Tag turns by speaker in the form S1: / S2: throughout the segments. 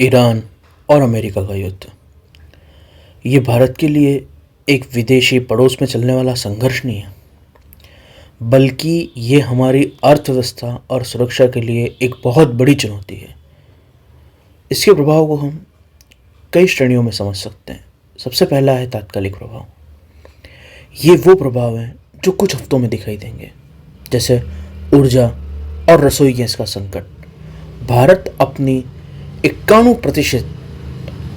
S1: Iran और America का युद्ध। ये भारत के लिए एक विदेशी पड़ोस में चलने वाला संघर्ष नहीं है, बल्कि ये हमारी अर्थव्यवस्था और सुरक्षा के लिए एक बहुत बड़ी चुनौती है। इसके प्रभाव को हम कई श्रेणियों में समझ सकते हैं। सबसे पहला है तात्कालिक प्रभाव। ये वो प्रभाव हैं जो कुछ हफ्तों में दिखाई देंगे, जैसे ऊर्जा और रसोई गैस का संकट। भारत अपनी 91%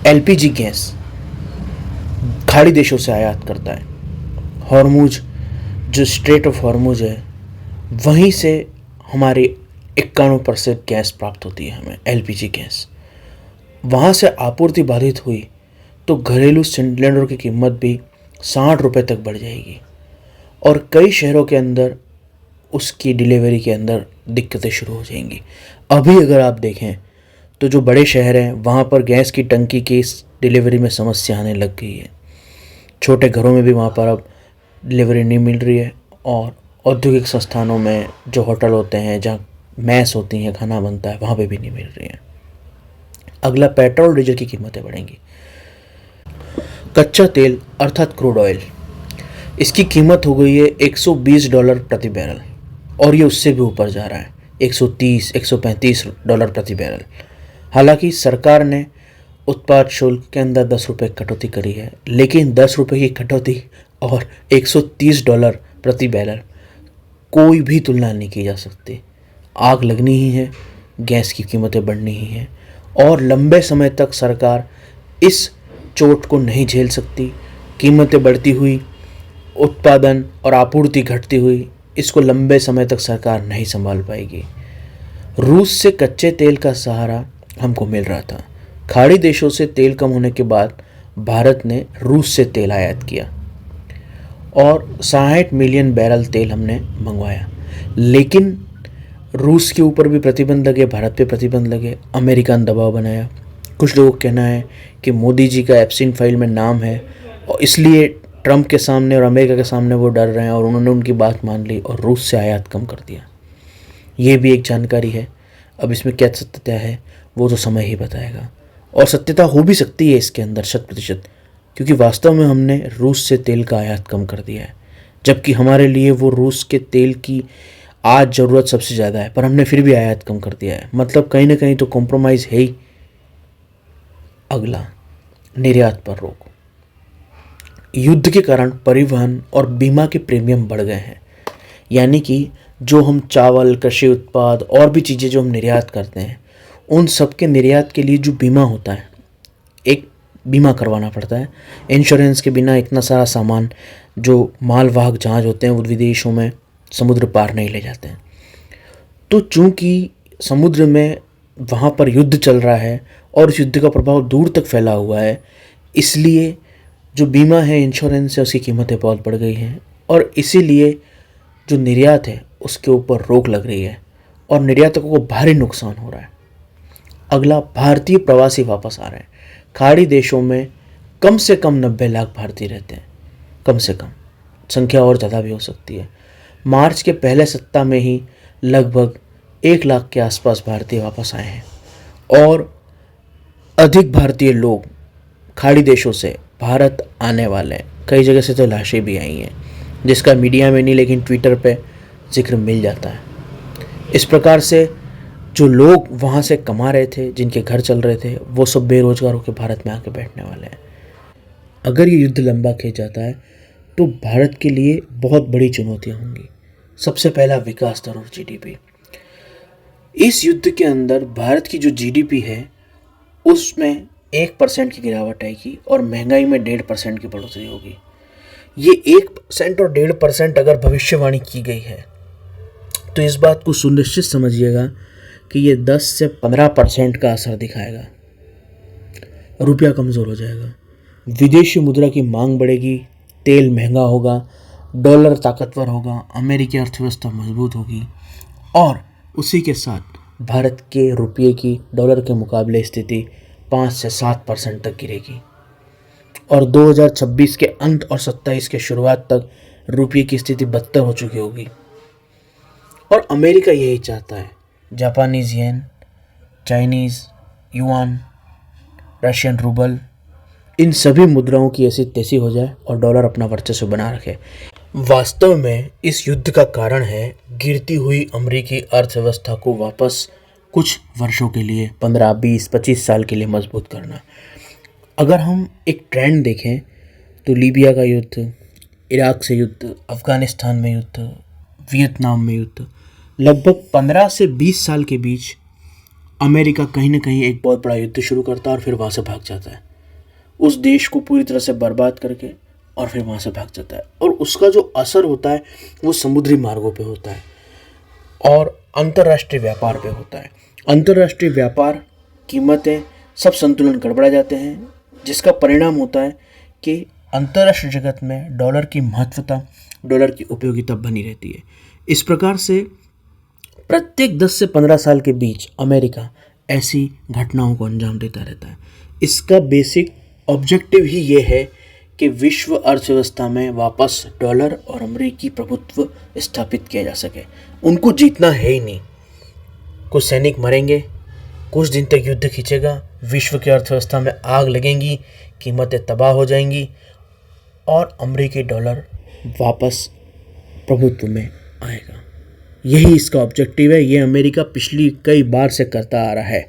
S1: एलपीजी गैस खाड़ी देशों से आयात करता है। हॉर्मुज, जो स्ट्रेट ऑफ हॉर्मुज है, वहीं से हमारी 91% गैस प्राप्त होती है हमें, एलपीजी गैस। वहाँ से आपूर्ति बाधित हुई तो घरेलू सिलेंडर की कीमत भी 60 रुपये तक बढ़ जाएगी और कई शहरों के अंदर उसकी डिलीवरी के अंदर दिक्कतें शुरू हो जाएंगी। अभी अगर आप देखें तो जो बड़े शहर हैं वहाँ पर गैस की टंकी की डिलीवरी में समस्या आने लग गई है। छोटे घरों में भी वहाँ पर अब डिलीवरी नहीं मिल रही है और औद्योगिक संस्थानों में जो होटल होते हैं, जहाँ मैस होती हैं, खाना बनता है, वहाँ पे भी नहीं मिल रही है। अगला, पेट्रोल डीजल की कीमतें बढ़ेंगी। कच्चा तेल अर्थात क्रूड ऑयल, इसकी कीमत हो गई है $120 प्रति बैरल और ये उससे भी ऊपर जा रहा है, $130-135 प्रति बैरल। हालांकि सरकार ने उत्पाद शुल्क के अंदर 10 रुपये कटौती करी है, लेकिन 10 रुपये की कटौती और $130 प्रति बैरल कोई भी तुलना नहीं की जा सकती। आग लगनी ही है, गैस की कीमतें बढ़नी ही हैं और लंबे समय तक सरकार इस चोट को नहीं झेल सकती। कीमतें बढ़ती हुई, उत्पादन और आपूर्ति घटती हुई, इसको लंबे समय तक सरकार नहीं संभाल पाएगी। रूस से कच्चे तेल का सहारा हमको मिल रहा था। खाड़ी देशों से तेल कम होने के बाद भारत ने रूस से तेल आयात किया और 60 मिलियन बैरल तेल हमने मंगवाया, लेकिन रूस के ऊपर भी प्रतिबंध लगे, भारत पे प्रतिबंध लगे, अमेरिका ने दबाव बनाया। कुछ लोगों का कहना है कि मोदी जी का एप्सिन फाइल में नाम है और इसलिए ट्रंप के सामने और अमेरिका के सामने वो डर रहे हैं और उन्होंने उनकी बात मान ली और रूस से आयात कम कर दिया। ये भी एक जानकारी है। अब इसमें क्या सत्यता है वो तो समय ही बताएगा, और सत्यता हो भी सकती है इसके अंदर 100%, क्योंकि वास्तव में हमने रूस से तेल का आयात कम कर दिया है, जबकि हमारे लिए वो रूस के तेल की आज ज़रूरत सबसे ज़्यादा है, पर हमने फिर भी आयात कम कर दिया है। मतलब कहीं ना कहीं तो कॉम्प्रोमाइज़ है ही। अगला, निर्यात पर रोक। युद्ध के कारण परिवहन और बीमा के प्रीमियम बढ़ गए हैं, यानी कि जो हम चावल, कृषि उत्पाद और भी चीज़ें जो हम निर्यात करते हैं, उन सब के निर्यात के लिए जो बीमा होता है, एक बीमा करवाना पड़ता है। इंश्योरेंस के बिना इतना सारा सामान, जो मालवाहक जहाज होते हैं, वो विदेशों में समुद्र पार नहीं ले जाते हैं। तो चूंकि समुद्र में वहाँ पर युद्ध चल रहा है और उस युद्ध का प्रभाव दूर तक फैला हुआ है, इसलिए जो बीमा है, इंश्योरेंस है, उसकी कीमतें बहुत बढ़ गई हैं और इसीलिए जो निर्यात है उसके ऊपर रोक लग रही है और निर्यातकों को भारी नुकसान हो रहा है। अगला, भारतीय प्रवासी वापस आ रहे हैं। खाड़ी देशों में कम से कम 90 लाख भारतीय रहते हैं, कम से कम, संख्या और ज़्यादा भी हो सकती है। मार्च के पहले सप्ताह में ही लगभग 1 लाख के आसपास भारतीय वापस आए हैं और अधिक भारतीय लोग खाड़ी देशों से भारत आने वाले हैं। कई जगह से तो लाशें भी आई हैं, जिसका मीडिया में नहीं लेकिन ट्विटर पे जिक्र मिल जाता है। इस प्रकार से जो लोग वहाँ से कमा रहे थे, जिनके घर चल रहे थे, वो सब बेरोजगार होकर भारत में आके बैठने वाले हैं। अगर ये युद्ध लंबा खींच जाता है तो भारत के लिए बहुत बड़ी चुनौतियाँ होंगी। सबसे पहला, विकास दर और जीडीपी। इस युद्ध के अंदर भारत की जो जीडीपी है उसमें 1% की गिरावट आएगी और महंगाई में 1.5% की बढ़ोतरी होगी। ये 1% और 1.5% अगर भविष्यवाणी की गई है तो इस बात को सुनिश्चित समझिएगा कि ये 10 से 15% का असर दिखाएगा। रुपया कमज़ोर हो जाएगा, विदेशी मुद्रा की मांग बढ़ेगी, तेल महंगा होगा, डॉलर ताकतवर होगा, अमेरिकी अर्थव्यवस्था मजबूत होगी और उसी के साथ भारत के रुपये की डॉलर के मुकाबले स्थिति 5 से 7% तक गिरेगी और 2026 के अंत और 27 के शुरुआत तक रुपये की स्थिति बदतर हो चुकी होगी। और अमेरिका यही चाहता है। जापानीज़ येन, चाइनीज़ युआन रशियन रूबल, इन सभी मुद्राओं की ऐसी तैसी हो जाए और डॉलर अपना वर्चस्व बना रखे। वास्तव में इस युद्ध का कारण है गिरती हुई अमेरिकी अर्थव्यवस्था को वापस कुछ वर्षों के लिए 15, 20, 25 साल के लिए मजबूत करना। अगर हम एक ट्रेंड देखें तो लीबिया का युद्ध, इराक से युद्ध, अफ़गानिस्तान में युद्ध, वियतनाम में युद्ध, लगभग 15 से 20 साल के बीच अमेरिका कहीं ना कहीं एक बहुत बड़ा युद्ध शुरू करता है और फिर वहाँ से भाग जाता है, उस देश को पूरी तरह से बर्बाद करके, और फिर वहाँ से भाग जाता है। और उसका जो असर होता है वो समुद्री मार्गों पे होता है और अंतर्राष्ट्रीय व्यापार पे होता है। अंतर्राष्ट्रीय व्यापार, कीमतें, सब संतुलन गड़बड़ा जाते हैं, जिसका परिणाम होता है कि अंतर्राष्ट्रीय जगत में डॉलर की महत्वता, डॉलर की उपयोगिता बनी रहती है। इस प्रकार से प्रत्येक 10 से 15 साल के बीच अमेरिका ऐसी घटनाओं को अंजाम देता रहता है। इसका बेसिक ऑब्जेक्टिव ही ये है कि विश्व अर्थव्यवस्था में वापस डॉलर और अमेरिकी प्रभुत्व स्थापित किया जा सके। उनको जीतना है ही नहीं। कुछ सैनिक मरेंगे, कुछ दिन तक युद्ध खींचेगा, विश्व की अर्थव्यवस्था में आग लगेंगी, कीमतें तबाह हो जाएंगी और अमेरिकी डॉलर वापस प्रभुत्व में आएगा। यही इसका ऑब्जेक्टिव है। ये अमेरिका पिछली कई बार से करता आ रहा है,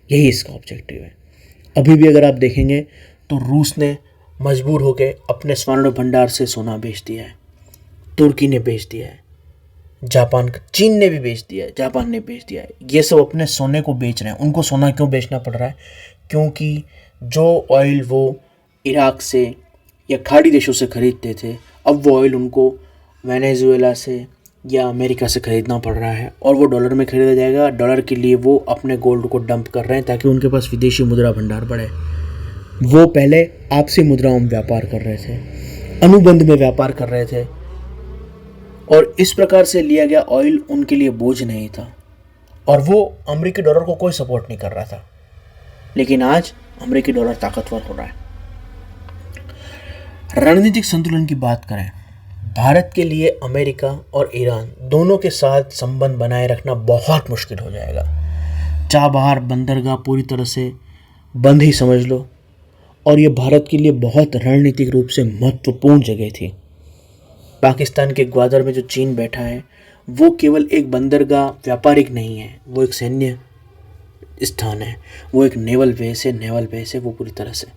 S1: यही इसका ऑब्जेक्टिव है। अभी भी अगर आप देखेंगे तो रूस ने मजबूर होकर अपने स्वर्ण भंडार से सोना बेच दिया है, तुर्की ने बेच दिया है, चीन ने भी बेच दिया है, जापान ने बेच दिया है। ये सब अपने सोने को बेच रहे हैं। उनको सोना क्यों बेचना पड़ रहा है? क्योंकि जो ऑयल वो इराक से या खाड़ी देशों से खरीदते थे, अब वो ऑयल उनको वेनेजुएला से या अमेरिका से खरीदना पड़ रहा है और वो डॉलर में खरीदा जाएगा। डॉलर के लिए वो अपने गोल्ड को डंप कर रहे हैं ताकि उनके पास विदेशी मुद्रा भंडार बढ़े। वो पहले आपसी मुद्राओं में व्यापार कर रहे थे, अनुबंध में व्यापार कर रहे थे और इस प्रकार से लिया गया ऑयल उनके लिए बोझ नहीं था और वो अमेरिकी डॉलर को कोई सपोर्ट नहीं कर रहा था। लेकिन आज अमेरिकी डॉलर ताकतवर हो रहा है। रणनीतिक संतुलन की बात करें, भारत के लिए अमेरिका और ईरान दोनों के साथ संबंध बनाए रखना बहुत मुश्किल हो जाएगा। चाबहार बंदरगाह पूरी तरह से बंद ही समझ लो और ये भारत के लिए बहुत रणनीतिक रूप से महत्वपूर्ण जगह थी। पाकिस्तान के ग्वादर में जो चीन बैठा है वो केवल एक बंदरगाह व्यापारिक नहीं है, वो एक सैन्य स्थान है, वो एक नेवल बेस है वो पूरी तरह से।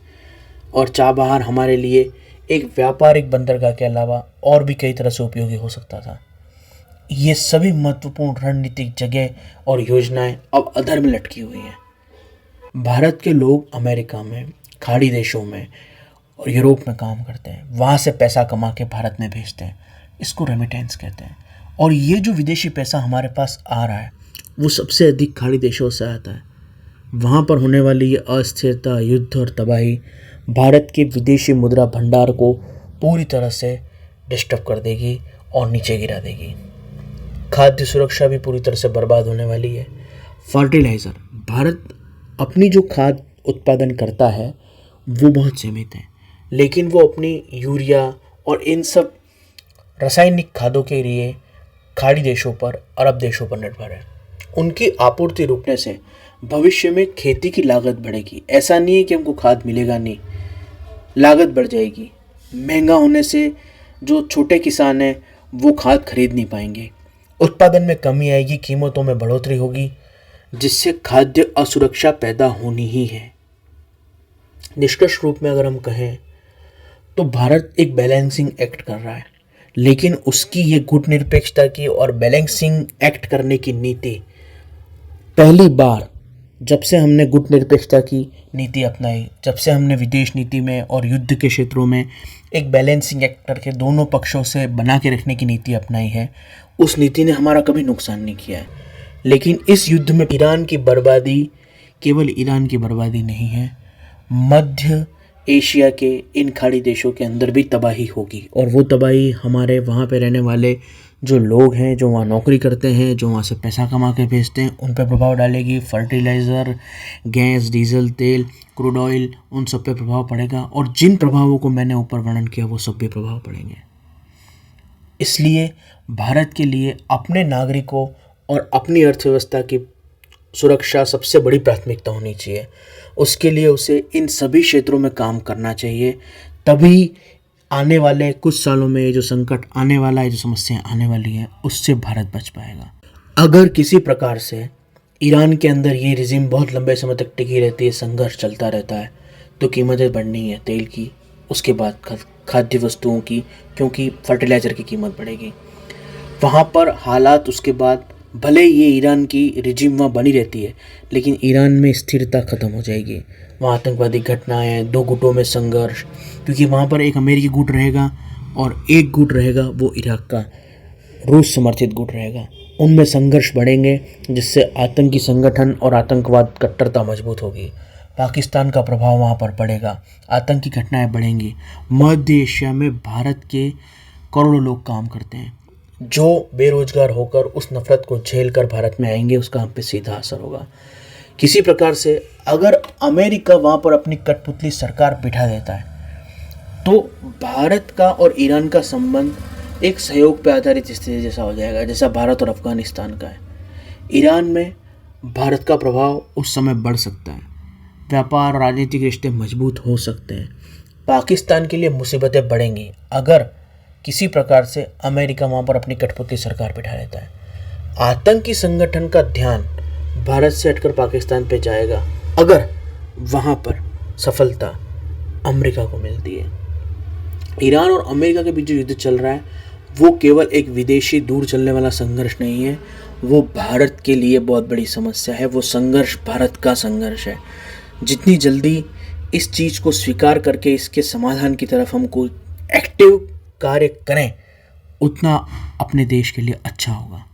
S1: और चाबहार हमारे लिए एक व्यापारिक बंदरगाह के अलावा और भी कई तरह से उपयोगी हो सकता था। ये सभी महत्वपूर्ण रणनीतिक जगह और योजनाएं अब अधर में लटकी हुई हैं। भारत के लोग अमेरिका में, खाड़ी देशों में और यूरोप में काम करते हैं, वहाँ से पैसा कमा के भारत में भेजते हैं, इसको रेमिटेंस कहते हैं। और ये जो विदेशी पैसा हमारे पास आ रहा है वो सबसे अधिक खाड़ी देशों से आता है। वहाँ पर होने वाली ये अस्थिरता, युद्ध और तबाही भारत के विदेशी मुद्रा भंडार को पूरी तरह से डिस्टर्ब कर देगी और नीचे गिरा देगी। खाद्य सुरक्षा भी पूरी तरह से बर्बाद होने वाली है। फर्टिलाइज़र, भारत अपनी जो खाद उत्पादन करता है वो बहुत सीमित है, लेकिन वो अपनी यूरिया और इन सब रासायनिक खादों के लिए खाड़ी देशों पर, अरब देशों पर निर्भर है। उनकी आपूर्ति रुकने से भविष्य में खेती की लागत बढ़ेगी। ऐसा नहीं है कि हमको खाद मिलेगा नहीं, लागत बढ़ जाएगी। महंगा होने से जो छोटे किसान हैं वो खाद खरीद नहीं पाएंगे, उत्पादन में कमी आएगी, कीमतों में बढ़ोतरी होगी, जिससे खाद्य असुरक्षा पैदा होनी ही है। निष्कर्ष रूप में अगर हम कहें तो भारत एक बैलेंसिंग एक्ट कर रहा है, लेकिन उसकी ये गुटनिरपेक्षता की और बैलेंसिंग एक्ट करने की नीति पहली बार जब से हमने गुटनिरपेक्षता की नीति अपनाई, जब से हमने विदेश नीति में और युद्ध के क्षेत्रों में एक बैलेंसिंग एक्ट करके दोनों पक्षों से बना के रखने की नीति अपनाई है, उस नीति ने हमारा कभी नुकसान नहीं किया है। लेकिन इस युद्ध में ईरान की बर्बादी केवल ईरान की बर्बादी नहीं है, मध्य एशिया के इन खाड़ी देशों के अंदर भी तबाही होगी और वो तबाही हमारे वहाँ पे रहने वाले जो लोग हैं, जो वहाँ नौकरी करते हैं, जो वहाँ से पैसा कमा के भेजते हैं, उन पर प्रभाव डालेगी। फर्टिलाइज़र, गैस, डीजल, तेल, क्रूड ऑयल, उन सब पे प्रभाव पड़ेगा और जिन प्रभावों को मैंने ऊपर वर्णन किया वो सब पे प्रभाव पड़ेंगे। इसलिए भारत के लिए अपने नागरिकों और अपनी अर्थव्यवस्था की सुरक्षा सबसे बड़ी प्राथमिकता होनी चाहिए। उसके लिए उसे इन सभी क्षेत्रों में काम करना चाहिए, तभी आने वाले कुछ सालों में ये जो संकट आने वाला है, जो समस्याएं आने वाली हैं, उससे भारत बच पाएगा। अगर किसी प्रकार से ईरान के अंदर ये रिजिम बहुत लंबे समय तक टिकी रहती है, संघर्ष चलता रहता है, तो कीमतें बढ़नी है तेल की, उसके बाद खाद्य वस्तुओं की, क्योंकि फर्टिलाइज़र की कीमत बढ़ेगी। वहाँ पर हालात उसके बाद, भले ये ईरान की रिजिम वहाँ बनी रहती है, लेकिन ईरान में स्थिरता ख़त्म हो जाएगी। वहाँ आतंकवादी घटनाएं, दो गुटों में संघर्ष, क्योंकि वहाँ पर एक अमेरिकी गुट रहेगा और एक गुट रहेगा वो इराक का रूस समर्थित गुट रहेगा। उनमें संघर्ष बढ़ेंगे, जिससे आतंकी संगठन और आतंकवाद कट्टरता मजबूत होगी। पाकिस्तान का प्रभाव वहाँ पर पड़ेगा, आतंकी घटनाएं बढ़ेंगी। मध्य एशिया में भारत के करोड़ों लोग काम करते हैं, जो बेरोजगार होकर उस नफरत को झेल कर भारत में आएंगे, उसका हम पे सीधा असर होगा। किसी प्रकार से अगर अमेरिका वहाँ पर अपनी कठपुतली सरकार बिठा देता है, तो भारत का और ईरान का संबंध एक सहयोग पर आधारित स्थिति जैसा हो जाएगा, जैसा भारत और अफगानिस्तान का है। ईरान में भारत का प्रभाव उस समय बढ़ सकता है, व्यापार और राजनीतिक रिश्ते मजबूत हो सकते हैं। पाकिस्तान के लिए मुसीबतें बढ़ेंगी अगर किसी प्रकार से अमेरिका वहाँ पर अपनी कठपुतली सरकार बिठा लेता है। आतंकी संगठन का ध्यान भारत से हटकर पाकिस्तान पे जाएगा अगर वहाँ पर सफलता अमेरिका को मिलती है। ईरान और अमेरिका के बीच जो युद्ध चल रहा है, वो केवल एक विदेशी दूर चलने वाला संघर्ष नहीं है, वो भारत के लिए बहुत बड़ी समस्या है। वो संघर्ष भारत का संघर्ष है। जितनी जल्दी इस चीज़ को स्वीकार करके इसके समाधान की तरफ हम कोई एक्टिव कार्य करें, उतना अपने देश के लिए अच्छा होगा।